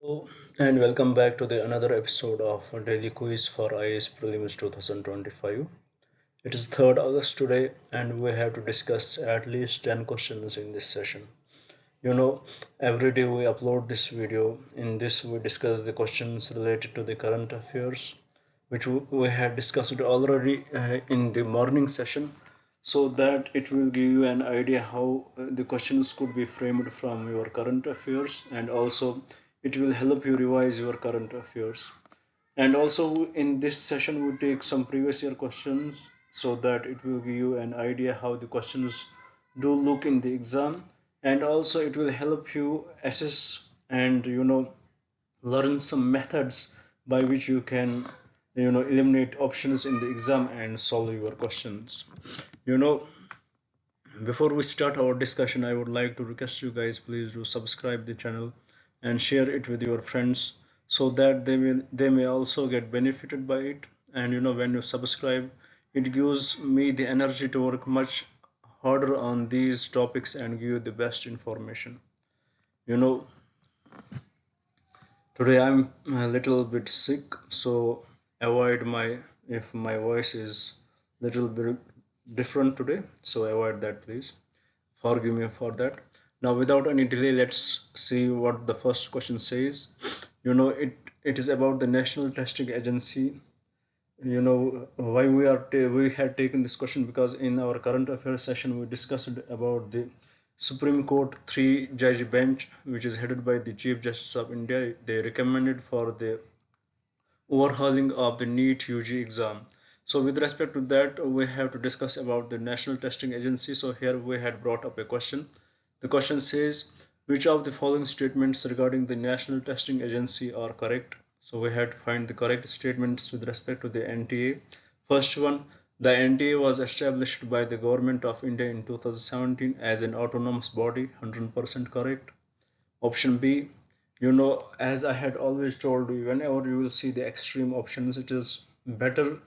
Hello and welcome back to the another episode of Daily Quiz for IAS Prelims 2025. It is 3rd August today and we have to discuss at least 10 questions in this session. You know, every day we upload this video. In this we discuss the questions related to the current affairs which we had discussed already in the morning session, so that it will give you an idea how the questions could be framed from your current affairs, and also it will help you revise your current affairs. And also in this session we take some previous year questions so that it will give you an idea how the questions do look in the exam, and also it will help you assess and learn some methods by which you can eliminate options in the exam and solve your questions. you know Before we start our discussion, I would like to request you guys, please do subscribe the channel and share it with your friends so that they may also get benefited by it. And when you subscribe, it gives me the energy to work much harder on these topics and give you the best information. you know Today I'm a little bit sick, so avoid my if my voice is little bit different today, so avoid that, please. Forgive me for that. Now, without any delay, let's see what the first question says. It is about the National Testing Agency. Why we had taken this question, because in our current affairs session we discussed about the Supreme Court three judge bench, which is headed by the Chief Justice of India. They recommended for the overhauling of the NEET UG exam. So with respect to that, we have to discuss about the National Testing Agency. So here we had brought up a question. The question says, which of the following statements regarding the National Testing Agency are correct? So we had to find the correct statements with respect to the NTA. First one, the NTA was established by the Government of India in 2017 as an autonomous body, 100% correct. Option B, as I had always told you, whenever you will see the extreme options, it is better,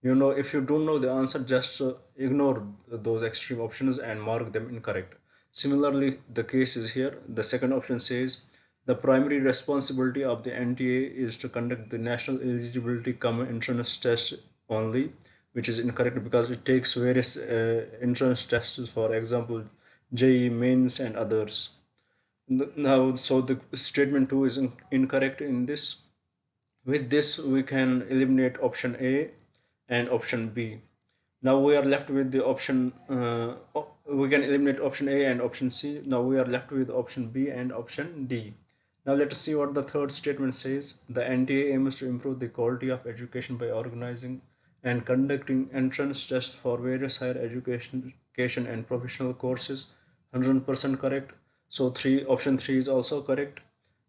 if you don't know the answer, just ignore those extreme options and mark them incorrect. Similarly, the case is here. The second option says the primary responsibility of the NTA is to conduct the national eligibility common entrance test only, which is incorrect because it takes various entrance tests, for example, JEE mains and others. Now, so the statement 2 is incorrect in this. With this, we can eliminate option A and option B. Now we are left with the option, we can eliminate option A and option C. Now we are left with option B and option D. Now let us see what the third statement says. The NTA aims to improve the quality of education by organizing and conducting entrance tests for various higher education and professional courses. 100% correct. So option 3 is also correct.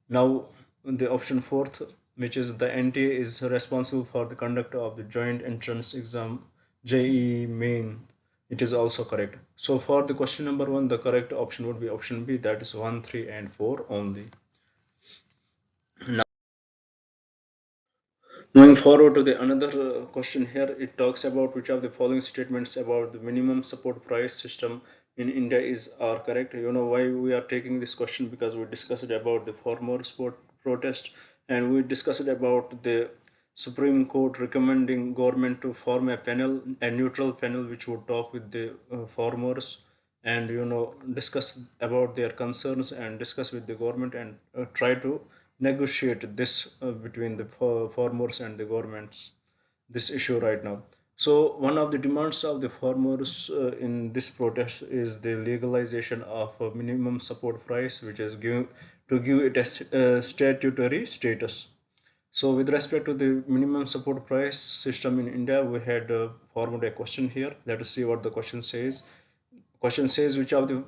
Now the option fourth, which is the NTA is responsible for the conduct of the joint entrance exam JEE main, it is also correct. So for the question number 1, the correct option would be option B, that is 1, 3 and 4 only. Now, moving forward to the another question here, it talks about which of the following statements about the minimum support price system in India is are correct. Why we are taking this question, because we discussed about the farmer sport protest, and we discussed about the Supreme Court recommending government to form a neutral panel, which would talk with the farmers and discuss about their concerns and discuss with the government and try to negotiate this between the farmers and the governments, this issue right now. So one of the demands of the farmers in this protest is the legalization of a minimum support price, which is to give it a statutory status. So with respect to the minimum support price system in India, we had formed a question here. Let us see what the question says. Question says, which of the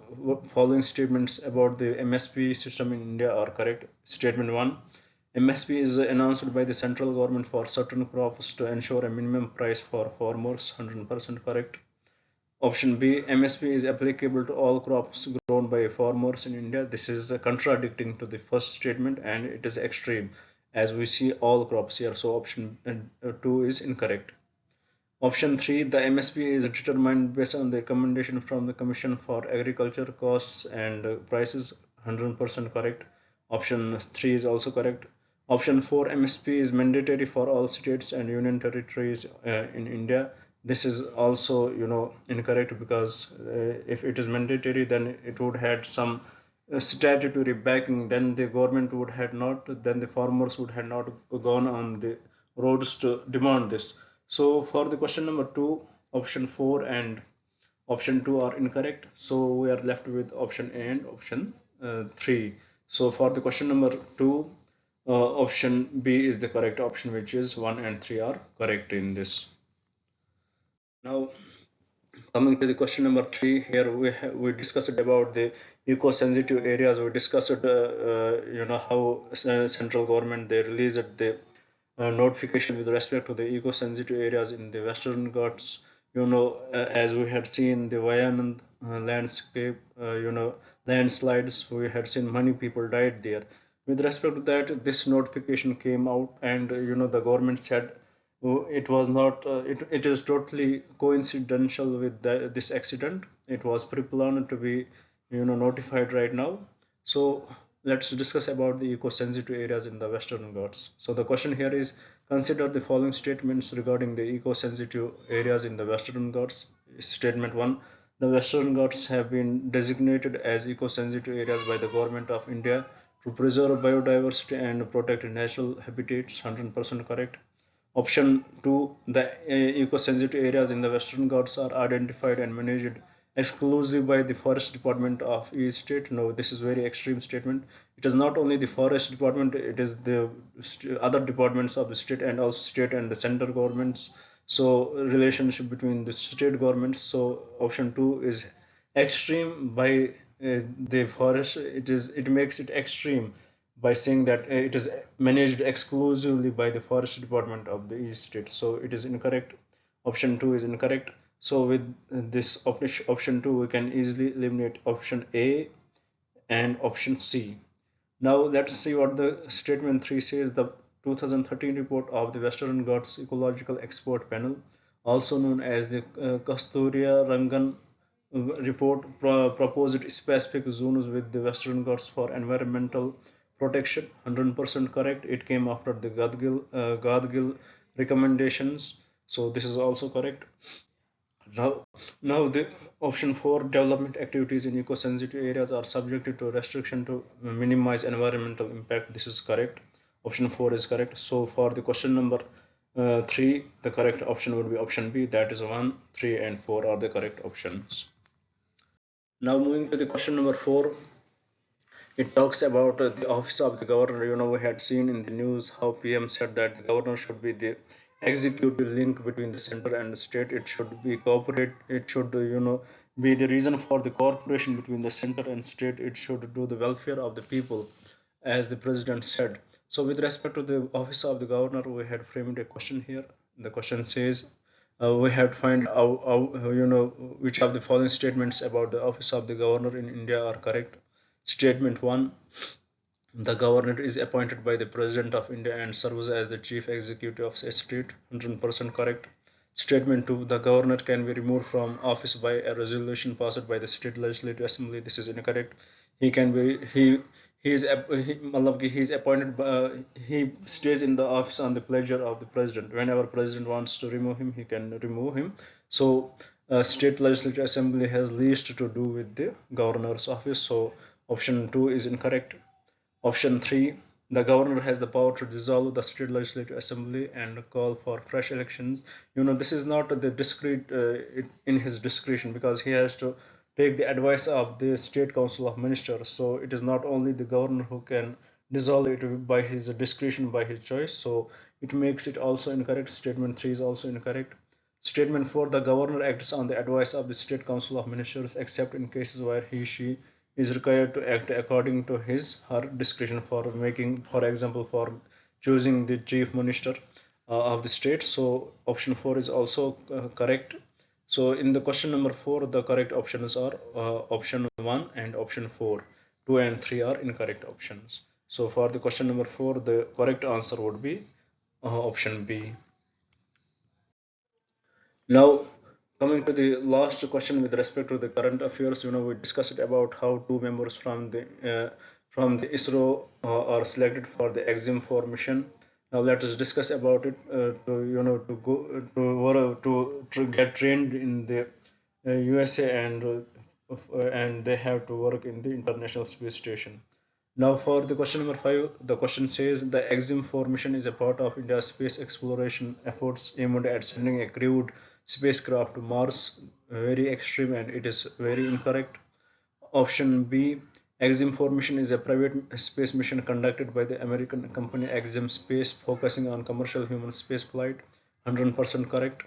following statements about the MSP system in India are correct? Statement 1. MSP is announced by the central government for certain crops to ensure a minimum price for farmers. 100% correct. Option B. MSP is applicable to all crops grown by farmers in India. This is contradicting to the first statement and it is extreme, as we see all crops here. So option 2 is incorrect. Option 3, the MSP is determined based on the recommendation from the Commission for Agriculture Costs and Prices. 100% correct. Option 3 is also correct. Option 4, MSP is mandatory for all states and union territories in India. This is also, incorrect, because if it is mandatory, then it would have some statutory backing. Then the government would have not, then the farmers would have not gone on the roads to demand this. So for the question number 2, option 4 and option 2 are incorrect. So we are left with option A and option 3. So for the question number 2, option B is the correct option, which is 1 and 3 are correct in this. Now, coming to the question number 3, here we discussed about the eco-sensitive areas. We discussed how central government they released the notification with respect to the eco-sensitive areas in the Western Ghats. As we had seen the Vayanand landscape, landslides, we had seen many people died there. With respect to that, this notification came out, and the government said it was not it is totally coincidental with this accident. It was pre-planned to be notified right now. So let's discuss about the eco-sensitive areas in the Western Ghats. So the question here is, consider the following statements regarding the eco-sensitive areas in the Western Ghats. Statement 1, the Western Ghats have been designated as eco-sensitive areas by the government of India to preserve biodiversity and protect natural habitats. 100% correct. Option 2, the eco-sensitive areas in the Western Ghats are identified and managed exclusively by the Forest Department of each state. No, this is very extreme statement. It is not only the Forest Department, it is the other departments of the state, and also state and the central governments. So relationship between the state governments. So option 2 is extreme by the forest. It makes it extreme by saying that it is managed exclusively by the forest department of the east state. So it is incorrect. Option 2 is incorrect. So with this option 2, we can easily eliminate option A and option C. Now let's see what the statement 3 says. The 2013 report of the Western Ghats Ecological Expert Panel, also known as the Kasturiya Rangan report, proposed specific zones with the Western Ghats for environmental protection. 100% correct. It came after the Gadgil recommendations. So this is also correct. Now, the option 4, development activities in eco-sensitive areas are subjected to restriction to minimize environmental impact. This is correct. Option 4 is correct. So for the question number 3, the correct option would be option B. That is 1, 3, and 4 are the correct options. Now moving to the question number 4, it talks about the office of the governor. We had seen in the news how PM said that the governor should be the executive link between the center and the state. It should be cooperate. It should, be the reason for the cooperation between the center and state. It should do the welfare of the people, as the president said. So, with respect to the office of the governor, we had framed a question here. The question says, we have to find out, which of the following statements about the office of the governor in India are correct. Statement 1, the governor is appointed by the President of India and serves as the chief executive of a state. 100% correct. Statement 2, the governor can be removed from office by a resolution passed by the state legislative assembly. This is incorrect. He can be he is he is appointed he stays in the office on the pleasure of the president. Whenever president wants to remove him, he can remove him. So state legislative assembly has least to do with the governor's office. So option 2 is incorrect. Option 3, the governor has the power to dissolve the state legislative assembly and call for fresh elections. This is not the discrete in his discretion, because he has to take the advice of the state council of ministers. So it is not only the governor who can dissolve it by his discretion, by his choice. So it makes it also incorrect. Statement 3 is also incorrect. Statement 4, the governor acts on the advice of the state council of ministers except in cases where she is required to act according to her discretion, for making, for example, for choosing the chief minister of the state. So option 4 is also correct. So in the question number 4, the correct options are option 1 and option 4. 2 and 3 are incorrect options. So for the question number 4, the correct answer would be option B. Now, coming to the last question with respect to the current affairs, we discussed about how two members from the from the ISRO are selected for the EXIM-4 mission. Now let us discuss about it. To get trained in the USA, and they have to work in the International Space Station. Now for the question number 5, the question says the EXIM-4 mission is a part of India's space exploration efforts aimed at sending a crewed spacecraft to Mars. Very extreme, and it is very incorrect. Option B, EXIM-4 mission is a private space mission conducted by the American company EXIM Space, focusing on commercial human space flight. 100% correct.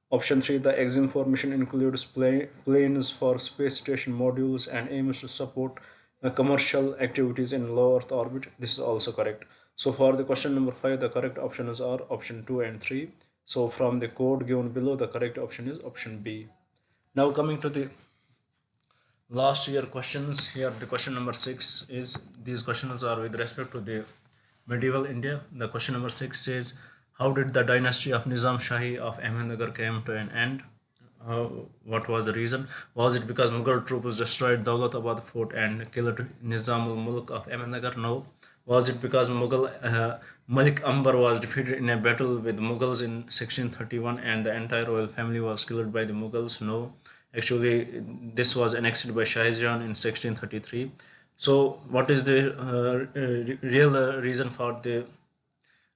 Option 3, the EXIM-4 mission includes planes for space station modules and aims to support commercial activities in low Earth orbit. This is also correct. So for the question number 5, the correct options are option 2 and 3. So from the code given below, the correct option is option B. Now coming to the last year questions. Here the question number 6 is, these questions are with respect to the medieval India. The question number 6 says, how did the dynasty of Nizam Shahi of Ahmednagar came to an end? What was the reason? Was it because Mughal troops destroyed Daulatabad fort and killed Nizam ul-Mulk of Ahmednagar? No. Was it because Malik Ambar was defeated in a battle with Mughals in 1631 and the entire royal family was killed by the Mughals? No. Actually, this was annexed by Shah Jahan in 1633. So, what is the real reason for the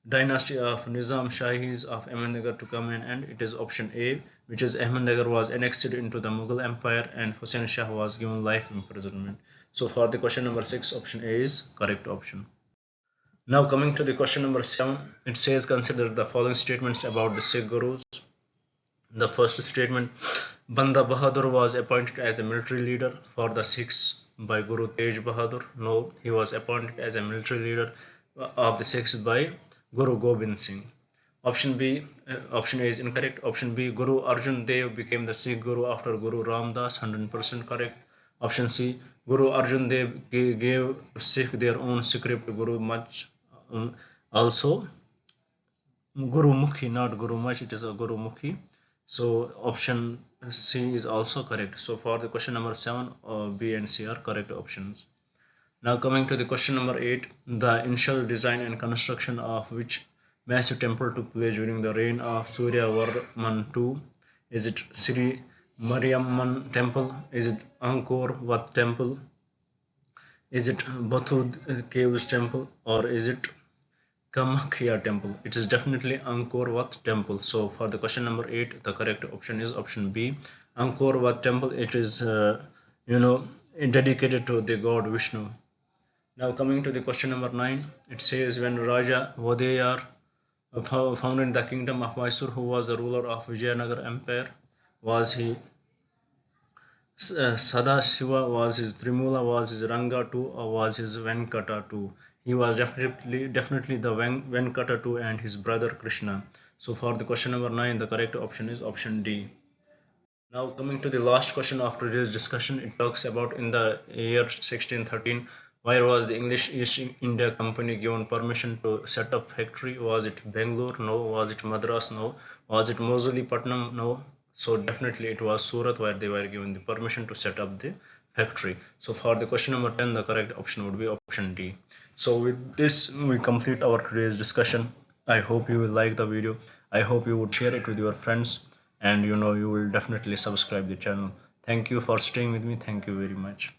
dynasty of Nizam Shahis of Ahmednagar to come in? And it is option A, which is Ahmednagar was annexed into the Mughal Empire and Hussein Shah was given life imprisonment. So, for the question number 6, option A is correct option. Now, coming to the question number 7, it says consider the following statements about the Sikh Gurus. The first statement, Banda Bahadur was appointed as the military leader for the Sikhs by Guru Tej Bahadur. No, he was appointed as a military leader of the Sikhs by Guru Gobind Singh. Option B, option A is incorrect. Option B, Guru Arjan Dev became the Sikh Guru after Guru Ramdas. 100% correct. Option C, Guru Arjan Dev gave Sikh their own script, Guru Mach. Also, Guru Mukhi, not Guru Mach, it is a Guru Mukhi. So option C is also correct. So for the question number 7, B and C are correct options. Now coming to the question number 8, the initial design and construction of which massive temple took place during the reign of Surya Varman II? Is it Sri Mariamman temple? Is it Angkor Wat temple? Is it Bathud Caves temple? Or is it Kamakhya temple? It is definitely Angkor Wat temple. So for the question number 8, the correct option is option B, Angkor Wat temple. It is dedicated to the god Vishnu. Now coming to the question number 9, it says when Raja Vodeyar founded the kingdom of Mysore, who was the ruler of Vijayanagar Empire? Was he Sada Shiva, was his Trimula, was his Ranga too, or was his Venkata too? He was definitely the Venkata too and his brother Krishna. So for the question number 9, the correct option is option D. Now coming to the last question of today's discussion, it talks about in the year 1613, where was the English East India Company given permission to set up factory? Was it Bangalore? No. Was it Madras? No. Was it Mosulipatnam? No. So definitely it was Surat where they were given the permission to set up the factory. So for the question number 10, the correct option would be option D. So with this, we complete our today's discussion. I hope you will like the video. I hope you would share it with your friends, and you will definitely subscribe the channel. Thank you for staying with me. Thank you very much.